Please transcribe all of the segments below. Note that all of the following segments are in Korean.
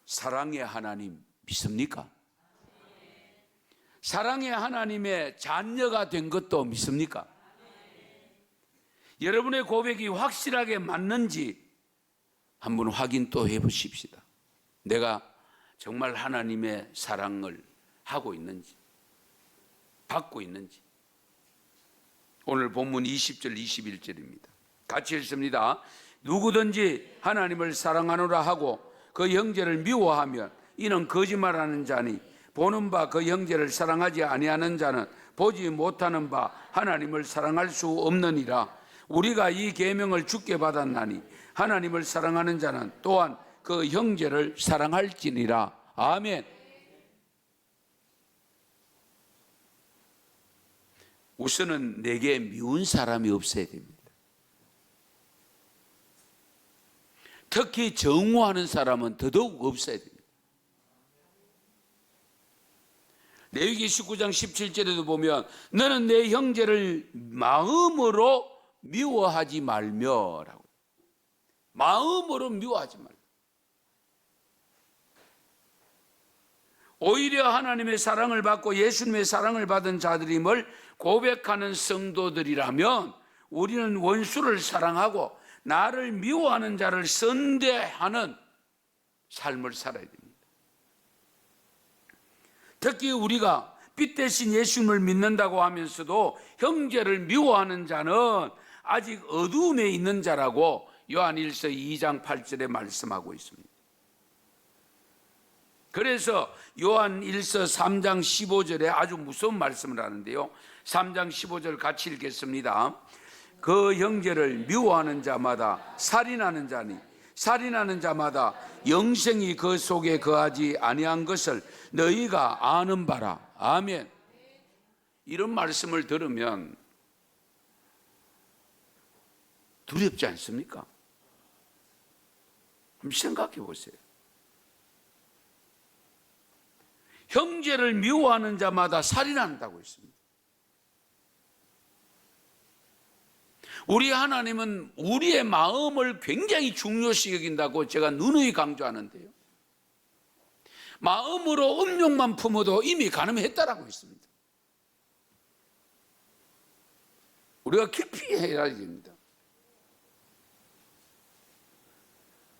사랑의 하나님 믿습니까? 사랑의 하나님의 자녀가 된 것도 믿습니까? 여러분의 고백이 확실하게 맞는지 한번 확인 또 해보십시다. 내가 정말 하나님의 사랑을 하고 있는지, 받고 있는지. 오늘 본문 20절 21절입니다. 같이 읽습니다. 누구든지 하나님을 사랑하노라 하고 그 형제를 미워하면 이는 거짓말하는 자니 보는 바 그 형제를 사랑하지 아니하는 자는 보지 못하는 바 하나님을 사랑할 수 없느니라. 우리가 이 계명을 주께 받았나니 하나님을 사랑하는 자는 또한 그 형제를 사랑할지니라. 아멘. 우선은 내게 미운 사람이 없어야 됩니다. 특히 정오하는 사람은 더더욱 없어야 됩니다. 레위기 19장 17절에도 보면 너는 내 형제를 마음으로 미워하지 말며라고. 마음으로 미워하지 말며. 오히려 하나님의 사랑을 받고 예수님의 사랑을 받은 자들임을 고백하는 성도들이라면 우리는 원수를 사랑하고 나를 미워하는 자를 선대하는 삶을 살아야 됩니다. 특히 우리가 빛 대신 예수님을 믿는다고 하면서도 형제를 미워하는 자는 아직 어두움에 있는 자라고 요한일서 2장 8절에 말씀하고 있습니다. 그래서 요한일서 3장 15절에 아주 무서운 말씀을 하는데요, 3장 15절 같이 읽겠습니다. 그 형제를 미워하는 자마다 살인하는 자니 살인하는 자마다 영생이 그 속에 거하지 아니한 것을 너희가 아는 바라. 아멘. 이런 말씀을 들으면 두렵지 않습니까? 한번 생각해 보세요. 형제를 미워하는 자마다 살인한다고 했습니다. 우리 하나님은 우리의 마음을 굉장히 중요시 여긴다고 제가 누누이 강조하는데요, 마음으로 음욕만 품어도 이미 간음했다라고 했습니다. 우리가 깊이 해야 됩니다.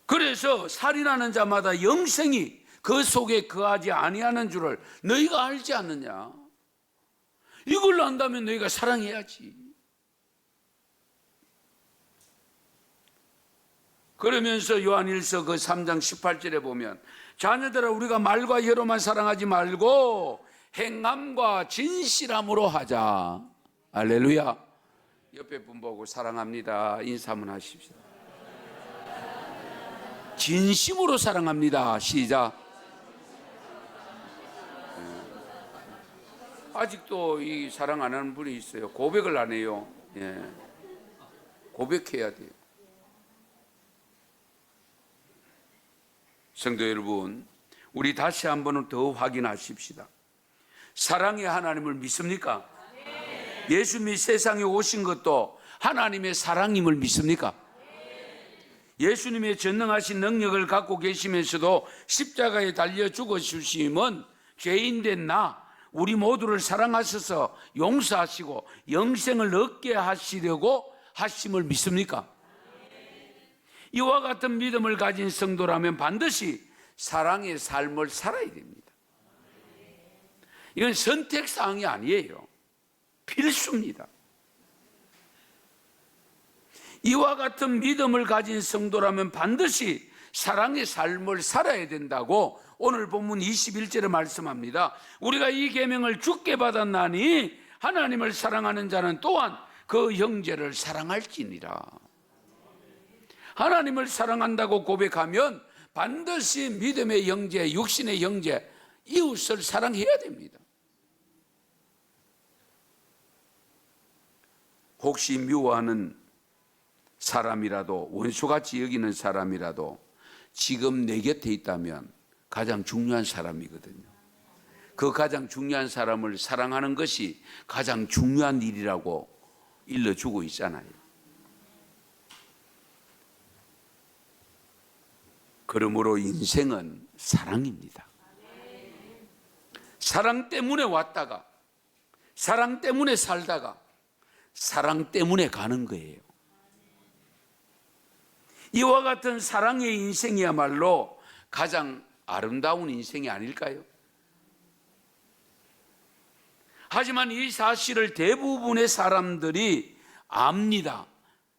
그래서 살인하는 자마다 영생이 그 속에 거하지 아니하는 줄을 너희가 알지 않느냐. 이걸 안다면 너희가 사랑해야지. 그러면서 요한일서 그 3장 18절에 보면 자녀들아 우리가 말과 혀로만 사랑하지 말고 행함과 진실함으로 하자. 할렐루야. 옆에 분 보고 사랑합니다 인사 한번 하십시오. 진심으로 사랑합니다. 시작. 아직도 이 사랑 안 하는 분이 있어요. 고백을 안 해요. 예. 고백해야 돼요. 성도 여러분, 우리 다시 한번 더 확인하십시다. 사랑의 하나님을 믿습니까? 네. 예수님이 세상에 오신 것도 하나님의 사랑임을 믿습니까? 네. 예수님의 전능하신 능력을 갖고 계시면서도 십자가에 달려 죽어 주심은 죄인된 나, 우리 모두를 사랑하셔서 용서하시고 영생을 얻게 하시려고 하심을 믿습니까? 이와 같은 믿음을 가진 성도라면 반드시 사랑의 삶을 살아야 됩니다. 이건 선택사항이 아니에요. 필수입니다. 이와 같은 믿음을 가진 성도라면 반드시 사랑의 삶을 살아야 된다고 오늘 본문 21절에 말씀합니다. 우리가 이 계명을 주께 받았나니 하나님을 사랑하는 자는 또한 그 형제를 사랑할지니라. 하나님을 사랑한다고 고백하면 반드시 믿음의 형제, 육신의 형제, 이웃을 사랑해야 됩니다. 혹시 미워하는 사람이라도, 원수같이 여기는 사람이라도 지금 내 곁에 있다면 가장 중요한 사람이거든요. 그 가장 중요한 사람을 사랑하는 것이 가장 중요한 일이라고 일러주고 있잖아요. 그러므로 인생은 사랑입니다. 사랑 때문에 왔다가, 사랑 때문에 살다가, 사랑 때문에 가는 거예요. 이와 같은 사랑의 인생이야말로 가장 아름다운 인생이 아닐까요? 하지만 이 사실을 대부분의 사람들이 압니다.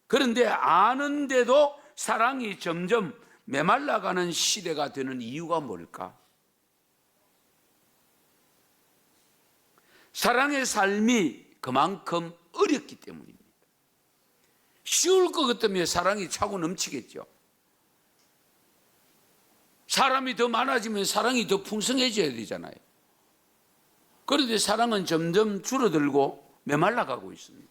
그런데 아는데도 사랑이 점점 메말라가는 시대가 되는 이유가 뭘까? 사랑의 삶이 그만큼 어렵기 때문입니다. 쉬울 것 같으면 사랑이 차고 넘치겠죠. 사람이 더 많아지면 사랑이 더 풍성해져야 되잖아요. 그런데 사랑은 점점 줄어들고 메말라가고 있습니다.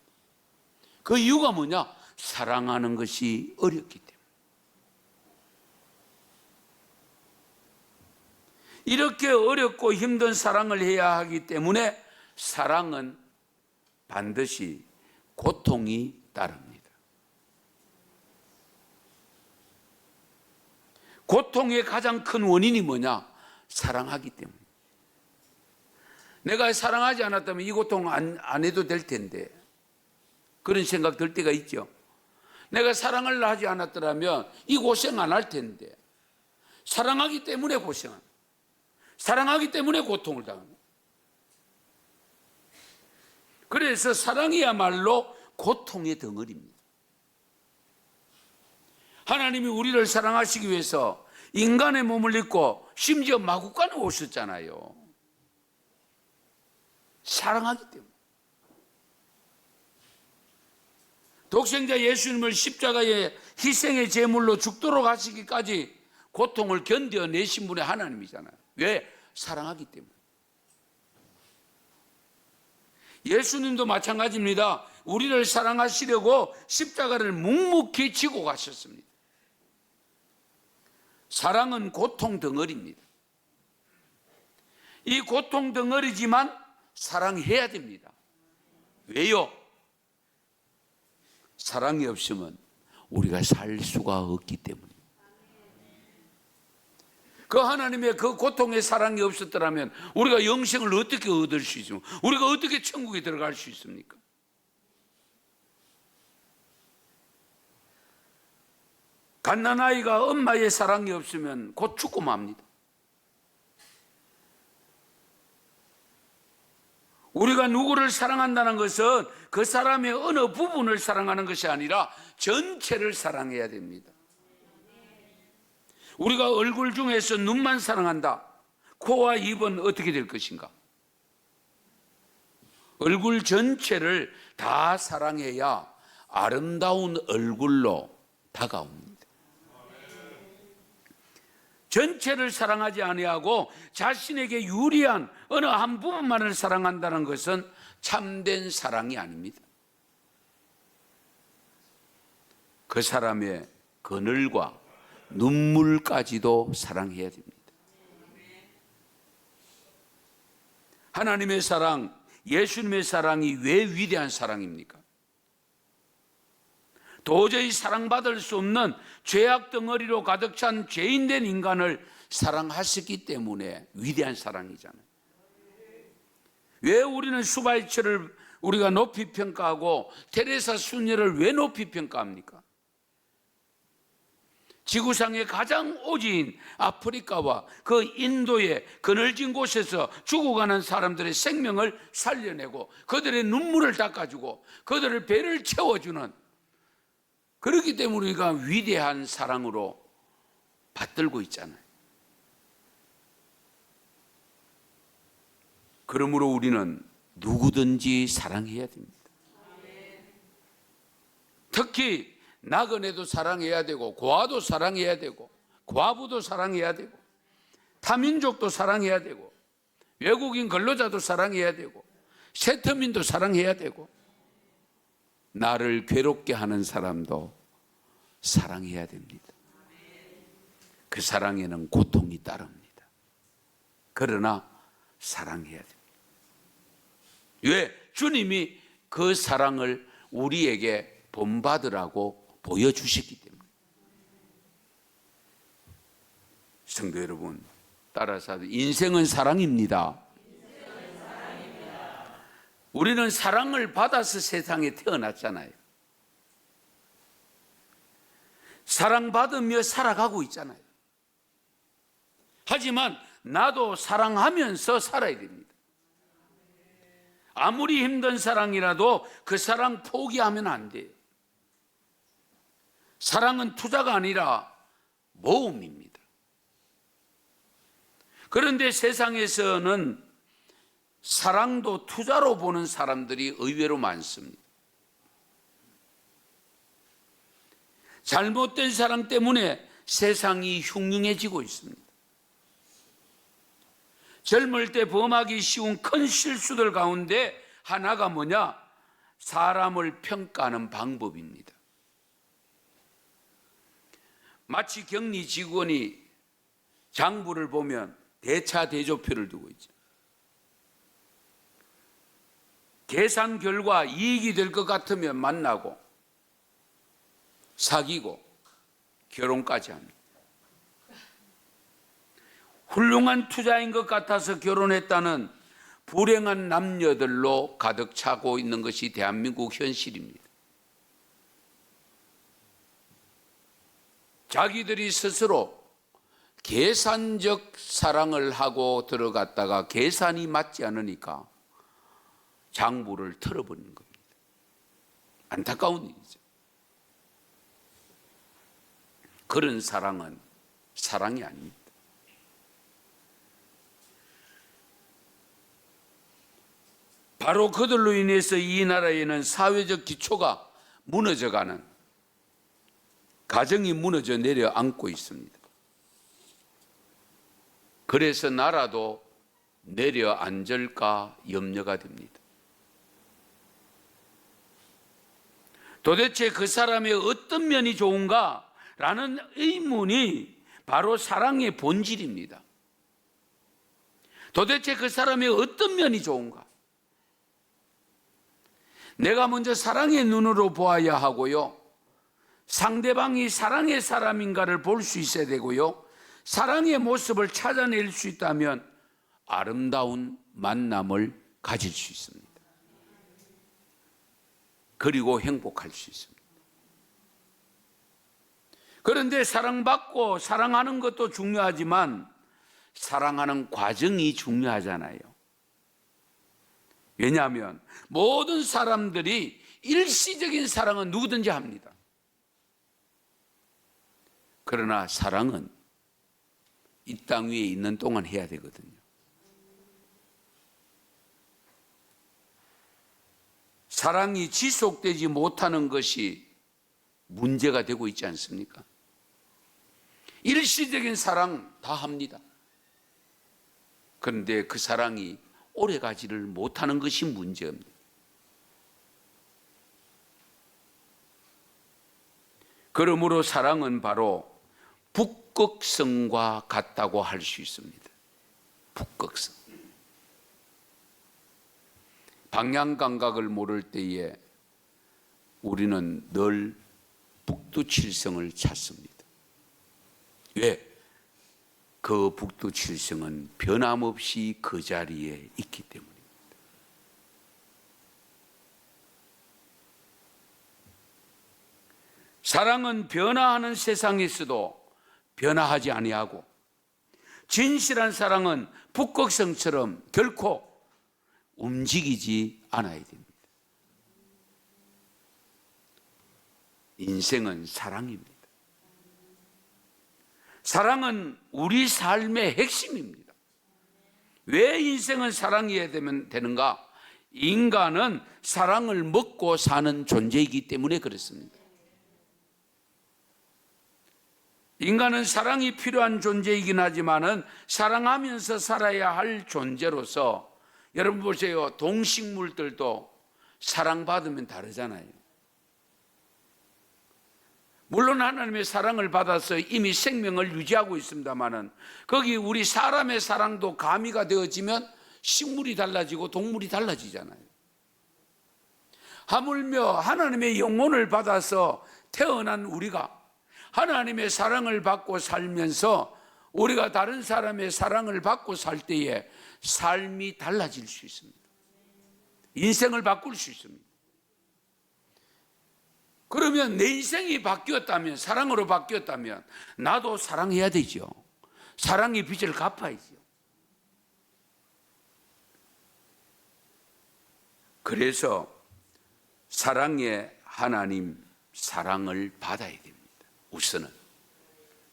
그 이유가 뭐냐? 사랑하는 것이 어렵기 때문에. 이렇게 어렵고 힘든 사랑을 해야 하기 때문에 사랑은 반드시 고통이 따릅니다. 고통의 가장 큰 원인이 뭐냐? 사랑하기 때문에. 내가 사랑하지 않았다면 이 고통 안 해도 될 텐데, 그런 생각 들 때가 있죠. 내가 사랑을 하지 않았더라면 이 고생 안 할 텐데, 사랑하기 때문에 고생합니다. 사랑하기 때문에 고통을 당합니다. 그래서 사랑이야말로 고통의 덩어리입니다. 하나님이 우리를 사랑하시기 위해서 인간의 몸을 입고 심지어 마구간에 오셨잖아요. 사랑하기 때문에. 독생자 예수님을 십자가의 희생의 제물로 죽도록 하시기까지 고통을 견뎌내신 분이 하나님이잖아요. 왜? 사랑하기 때문에. 예수님도 마찬가지입니다. 우리를 사랑하시려고 십자가를 묵묵히 지고 가셨습니다. 사랑은 고통 덩어리입니다. 이 고통 덩어리지만 사랑해야 됩니다. 왜요? 사랑이 없으면 우리가 살 수가 없기 때문입니다. 그 하나님의 그 고통의 사랑이 없었더라면 우리가 영생을 어떻게 얻을 수 있습니까? 우리가 어떻게 천국에 들어갈 수 있습니까? 갓난아이가 엄마의 사랑이 없으면 곧 죽고 맙니다. 우리가 누구를 사랑한다는 것은 그 사람의 어느 부분을 사랑하는 것이 아니라 전체를 사랑해야 됩니다. 우리가 얼굴 중에서 눈만 사랑한다. 코와 입은 어떻게 될 것인가? 얼굴 전체를 다 사랑해야 아름다운 얼굴로 다가옵니다. 전체를 사랑하지 아니하고 자신에게 유리한 어느 한 부분만을 사랑한다는 것은 참된 사랑이 아닙니다. 그 사람의 그늘과 눈물까지도 사랑해야 됩니다. 하나님의 사랑, 예수님의 사랑이 왜 위대한 사랑입니까? 도저히 사랑받을 수 없는 죄악 덩어리로 가득 찬 죄인된 인간을 사랑하셨기 때문에 위대한 사랑이잖아요. 왜 우리는 수바이처를 우리가 높이 평가하고 테레사 수녀를 왜 높이 평가합니까? 지구상의 가장 오지인 아프리카와 그 인도의 그늘진 곳에서 죽어가는 사람들의 생명을 살려내고 그들의 눈물을 닦아주고 그들의 배를 채워주는, 그렇기 때문에 우리가 위대한 사랑으로 받들고 있잖아요. 그러므로 우리는 누구든지 사랑해야 됩니다. 특히 나그네도 사랑해야 되고, 고아도 사랑해야 되고, 과부도 사랑해야 되고, 타민족도 사랑해야 되고, 외국인 근로자도 사랑해야 되고, 세터민도 사랑해야 되고, 나를 괴롭게 하는 사람도 사랑해야 됩니다. 그 사랑에는 고통이 따릅니다. 그러나 사랑해야 됩니다. 왜? 주님이 그 사랑을 우리에게 본받으라고 보여주셨기 때문에. 성도 여러분, 따라서 인생은 사랑입니다. 우리는 사랑을 받아서 세상에 태어났잖아요. 사랑받으며 살아가고 있잖아요. 하지만 나도 사랑하면서 살아야 됩니다. 아무리 힘든 사랑이라도 그 사랑 포기하면 안 돼요. 사랑은 투자가 아니라 모험입니다. 그런데 세상에서는 사랑도 투자로 보는 사람들이 의외로 많습니다. 잘못된 사랑 때문에 세상이 흉흉해지고 있습니다. 젊을 때 범하기 쉬운 큰 실수들 가운데 하나가 뭐냐? 사람을 평가하는 방법입니다. 마치 격리 직원이 장부를 보면 대차대조표를 두고 있죠. 계산 결과 이익이 될 것 같으면 만나고 사귀고 결혼까지 합니다. 훌륭한 투자인 것 같아서 결혼했다는 불행한 남녀들로 가득 차고 있는 것이 대한민국 현실입니다. 자기들이 스스로 계산적 사랑을 하고 들어갔다가 계산이 맞지 않으니까 장부를 털어버리는 겁니다. 안타까운 일이죠. 그런 사랑은 사랑이 아닙니다. 바로 그들로 인해서 이 나라에는 사회적 기초가 무너져가는, 가정이 무너져 내려앉고 있습니다. 그래서 나라도 내려앉을까 염려가 됩니다. 도대체 그 사람의 어떤 면이 좋은가? 라는 의문이 바로 사랑의 본질입니다. 도대체 그 사람의 어떤 면이 좋은가? 내가 먼저 사랑의 눈으로 보아야 하고요. 상대방이 사랑의 사람인가를 볼 수 있어야 되고요. 사랑의 모습을 찾아낼 수 있다면 아름다운 만남을 가질 수 있습니다. 그리고 행복할 수 있습니다. 그런데 사랑받고 사랑하는 것도 중요하지만 사랑하는 과정이 중요하잖아요. 왜냐하면 모든 사람들이 일시적인 사랑은 누구든지 합니다. 그러나 사랑은 이 땅 위에 있는 동안 해야 되거든요. 사랑이 지속되지 못하는 것이 문제가 되고 있지 않습니까? 일시적인 사랑 다 합니다. 그런데 그 사랑이 오래가지를 못하는 것이 문제입니다. 그러므로 사랑은 바로 북극성과 같다고 할 수 있습니다. 북극성. 방향 감각을 모를 때에 우리는 늘 북두칠성을 찾습니다. 왜? 그 북두칠성은 변함없이 그 자리에 있기 때문입니다. 사랑은 변화하는 세상에서도 변화하지 아니하고, 진실한 사랑은 북극성처럼 결코 움직이지 않아야 됩니다. 인생은 사랑입니다. 사랑은 우리 삶의 핵심입니다. 왜 인생은 사랑이어야 되는가? 인간은 사랑을 먹고 사는 존재이기 때문에 그렇습니다. 인간은 사랑이 필요한 존재이긴 하지만은 사랑하면서 살아야 할 존재로서, 여러분 보세요. 동식물들도 사랑받으면 다르잖아요. 물론 하나님의 사랑을 받아서 이미 생명을 유지하고 있습니다만은 거기 우리 사람의 사랑도 가미가 되어지면 식물이 달라지고 동물이 달라지잖아요. 하물며 하나님의 영혼을 받아서 태어난 우리가 하나님의 사랑을 받고 살면서 우리가 다른 사람의 사랑을 받고 살 때에 삶이 달라질 수 있습니다. 인생을 바꿀 수 있습니다. 그러면 내 인생이 바뀌었다면, 사랑으로 바뀌었다면 나도 사랑해야 되죠. 사랑의 빚을 갚아야죠. 그래서 사랑의 하나님 사랑을 받아야 됩니다. 우선은.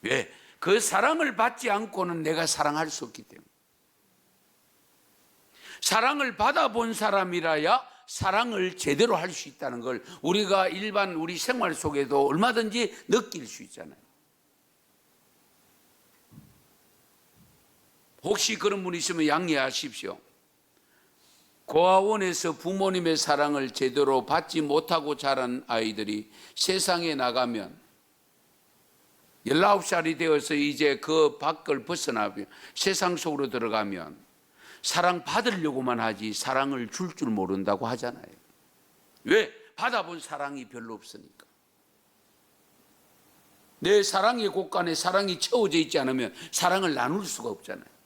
왜? 그 사랑을 받지 않고는 내가 사랑할 수 없기 때문에. 사랑을 받아본 사람이라야 사랑을 제대로 할 수 있다는 걸 우리가 일반 우리 생활 속에도 얼마든지 느낄 수 있잖아요. 혹시 그런 분 있으면 양해하십시오. 고아원에서 부모님의 사랑을 제대로 받지 못하고 자란 아이들이 세상에 나가면 19살이 되어서 이제 그 밖을 벗어나면 세상 속으로 들어가면 사랑 받으려고만 하지 사랑을 줄 줄 모른다고 하잖아요. 왜? 받아본 사랑이 별로 없으니까. 내 사랑의 곳간에 사랑이 채워져 있지 않으면 사랑을 나눌 수가 없잖아요.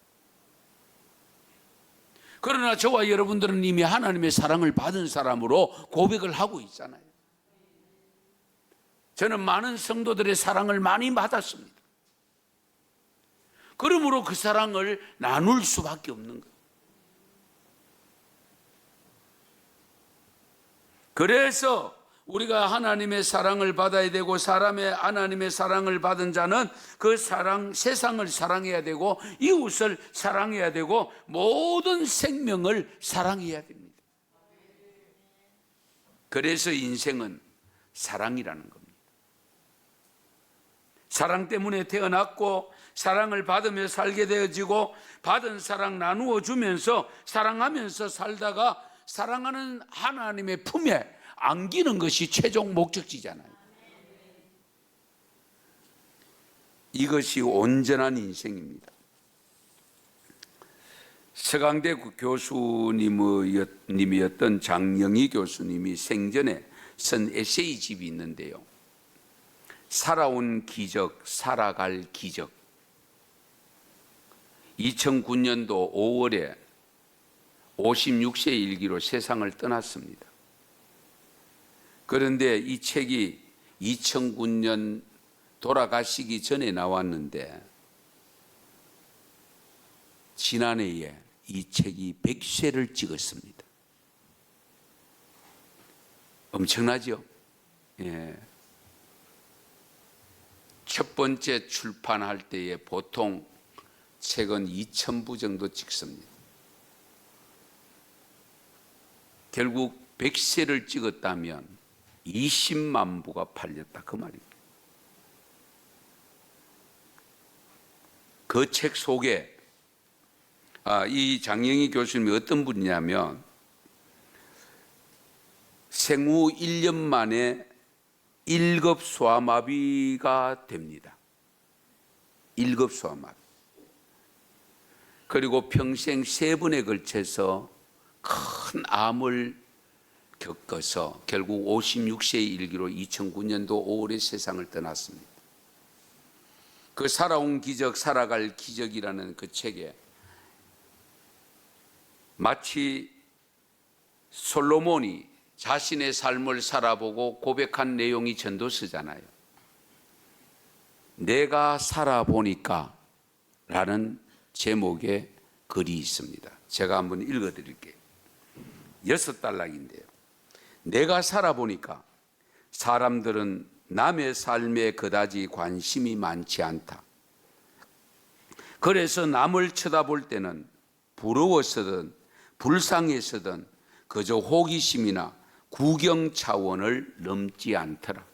그러나 저와 여러분들은 이미 하나님의 사랑을 받은 사람으로 고백을 하고 있잖아요. 저는 많은 성도들의 사랑을 많이 받았습니다. 그러므로 그 사랑을 나눌 수밖에 없는 거예요. 그래서 우리가 하나님의 사랑을 받아야 되고 사람의 하나님의 사랑을 받은 자는 그 사랑, 세상을 사랑해야 되고 이웃을 사랑해야 되고 모든 생명을 사랑해야 됩니다. 그래서 인생은 사랑이라는 겁니다. 사랑 때문에 태어났고 사랑을 받으며 살게 되어지고 받은 사랑 나누어 주면서 사랑하면서 살다가 사랑하는 하나님의 품에 안기는 것이 최종 목적지잖아요. 이것이 온전한 인생입니다. 서강대 교수님이었던 장영희 교수님이 생전에 쓴 에세이집이 있는데요. 살아온 기적, 살아갈 기적. 2009년도 5월에 56세 일기로 세상을 떠났습니다. 그런데 이 책이 2009년 돌아가시기 전에 나왔는데 지난해에 이 책이 100쇄를 찍었습니다. 엄청나죠? 예. 첫 번째 출판할 때에 보통 책은 2,000부 정도 찍습니다. 결국 100쇄를 찍었다면 20만 부가 팔렸다 그 말입니다. 그 책 속에 이 장영희 교수님이 어떤 분이냐면 생후 1년 만에 1급 소아마비가 됩니다. 1급 소아마비. 그리고 평생 3번에 걸쳐서 큰 암을 겪어서 결국 56세의 일기로 2009년도 5월에 세상을 떠났습니다. 그 살아온 기적, 살아갈 기적이라는 그 책에 마치 솔로몬이 자신의 삶을 살아보고 고백한 내용이 전도서잖아요. 내가 살아보니까 라는 제목의 글이 있습니다. 제가 한번 읽어드릴게요. 6단락인데요. 내가 살아보니까 사람들은 남의 삶에 그다지 관심이 많지 않다. 그래서 남을 쳐다볼 때는 부러워서든 불쌍해서든 그저 호기심이나 구경 차원을 넘지 않더라.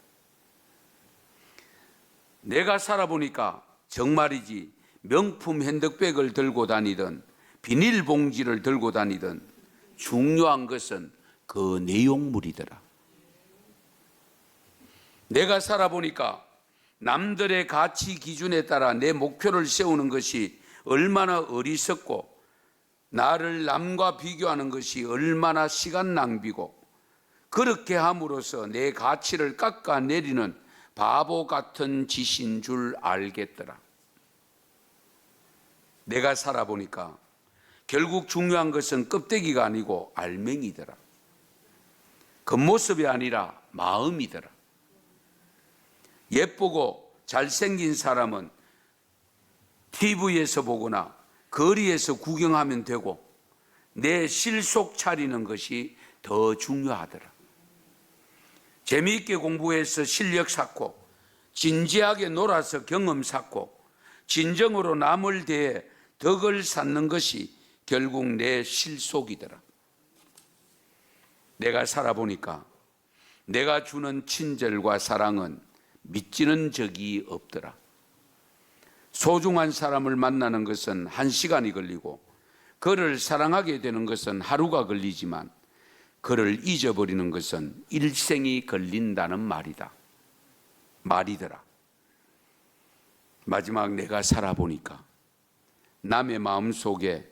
내가 살아보니까 정말이지 명품 핸드백을 들고 다니든 비닐봉지를 들고 다니든 중요한 것은 그 내용물이더라. 내가 살아보니까 남들의 가치 기준에 따라 내 목표를 세우는 것이 얼마나 어리석고 나를 남과 비교하는 것이 얼마나 시간 낭비고 그렇게 함으로써 내 가치를 깎아내리는 바보 같은 짓인 줄 알겠더라. 내가 살아보니까 결국 중요한 것은 껍데기가 아니고 알맹이더라. 겉모습이 아니라 마음이더라. 예쁘고 잘생긴 사람은 TV에서 보거나 거리에서 구경하면 되고 내 실속 차리는 것이 더 중요하더라. 재미있게 공부해서 실력 쌓고 진지하게 놀아서 경험 쌓고 진정으로 남을 대해 덕을 쌓는 것이 결국 내 실속이더라. 내가 살아보니까 내가 주는 친절과 사랑은 믿지는 적이 없더라. 소중한 사람을 만나는 것은 1시간이 걸리고 그를 사랑하게 되는 것은 하루가 걸리지만 그를 잊어버리는 것은 일생이 걸린다는 말이더라. 마지막 내가 살아보니까 남의 마음속에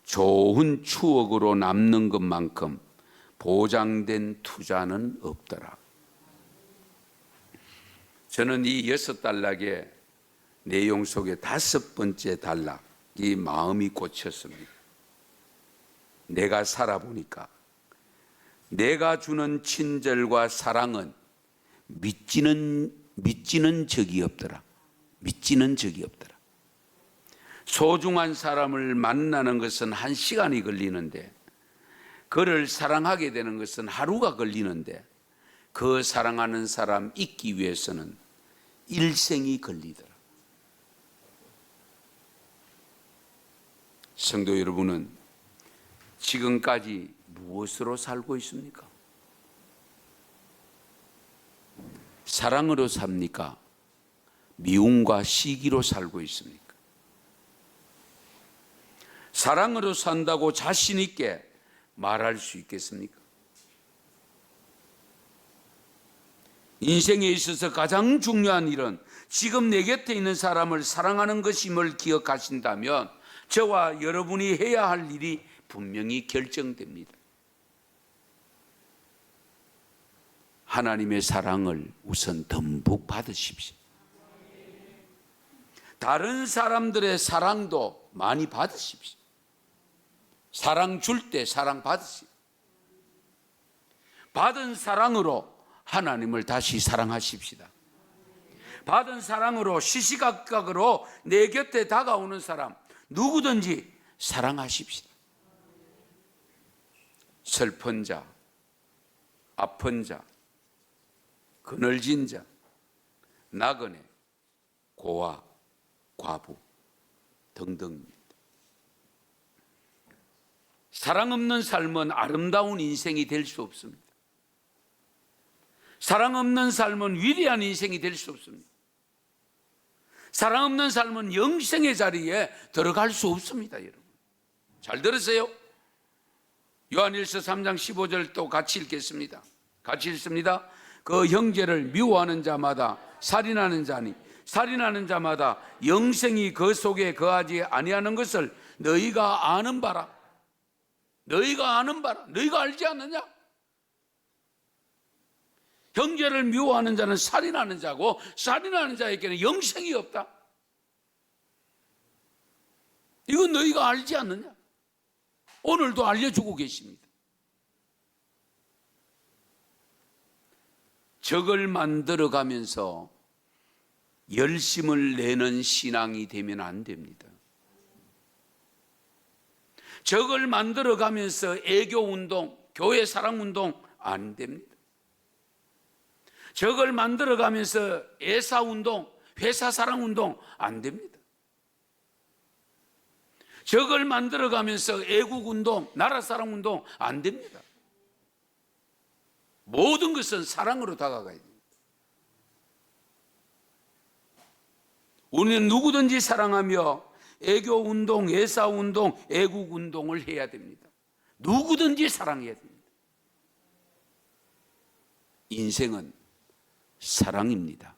좋은 추억으로 남는 것만큼 보장된 투자는 없더라. 저는 이 6단락의 내용 속에 5번째 단락이 마음이 꽂혔습니다. 내가 살아보니까 내가 주는 친절과 사랑은 믿지는 적이 없더라. 믿지는 적이 없더라. 소중한 사람을 만나는 것은 1시간이 걸리는데 그를 사랑하게 되는 것은 하루가 걸리는데 그 사랑하는 사람 잊기 위해서는 일생이 걸리더라. 성도 여러분은 지금까지 무엇으로 살고 있습니까? 사랑으로 삽니까? 미움과 시기로 살고 있습니까? 사랑으로 산다고 자신 있게 말할 수 있겠습니까? 인생에 있어서 가장 중요한 일은 지금 내 곁에 있는 사람을 사랑하는 것임을 기억하신다면 저와 여러분이 해야 할 일이 분명히 결정됩니다. 하나님의 사랑을 우선 듬뿍 받으십시오. 다른 사람들의 사랑도 많이 받으십시오. 사랑 줄 때 사랑 받으십시오. 받은 사랑으로 하나님을 다시 사랑하십시다. 받은 사랑으로 시시각각으로 내 곁에 다가오는 사람 누구든지 사랑하십시다. 슬픈 자, 아픈 자, 그늘진 자, 나그네, 고아, 과부 등등입니다. 사랑 없는 삶은 아름다운 인생이 될 수 없습니다. 사랑 없는 삶은 위대한 인생이 될 수 없습니다. 사랑 없는 삶은 영생의 자리에 들어갈 수 없습니다. 여러분 잘 들으세요. 요한일서 3장 15절 또 같이 읽겠습니다. 같이 읽습니다. 그 형제를 미워하는 자마다 살인하는 자니 살인하는 자마다 영생이 그 속에 거하지 아니하는 것을 너희가 아는 바라. 너희가 알지 않느냐? 형제를 미워하는 자는 살인하는 자고 살인하는 자에게는 영생이 없다. 이건 너희가 알지 않느냐? 오늘도 알려주고 계십니다. 적을 만들어가면서 열심을 내는 신앙이 되면 안 됩니다. 적을 만들어가면서 애교운동, 교회 사랑운동 안 됩니다. 적을 만들어가면서 애사운동, 회사 사랑운동 안 됩니다. 적을 만들어가면서 애국운동, 나라 사랑운동 안 됩니다. 모든 것은 사랑으로 다가가야 됩니다. 우리는 누구든지 사랑하며 애교운동, 애사운동, 애국운동을 해야 됩니다. 누구든지 사랑해야 됩니다. 인생은 사랑입니다.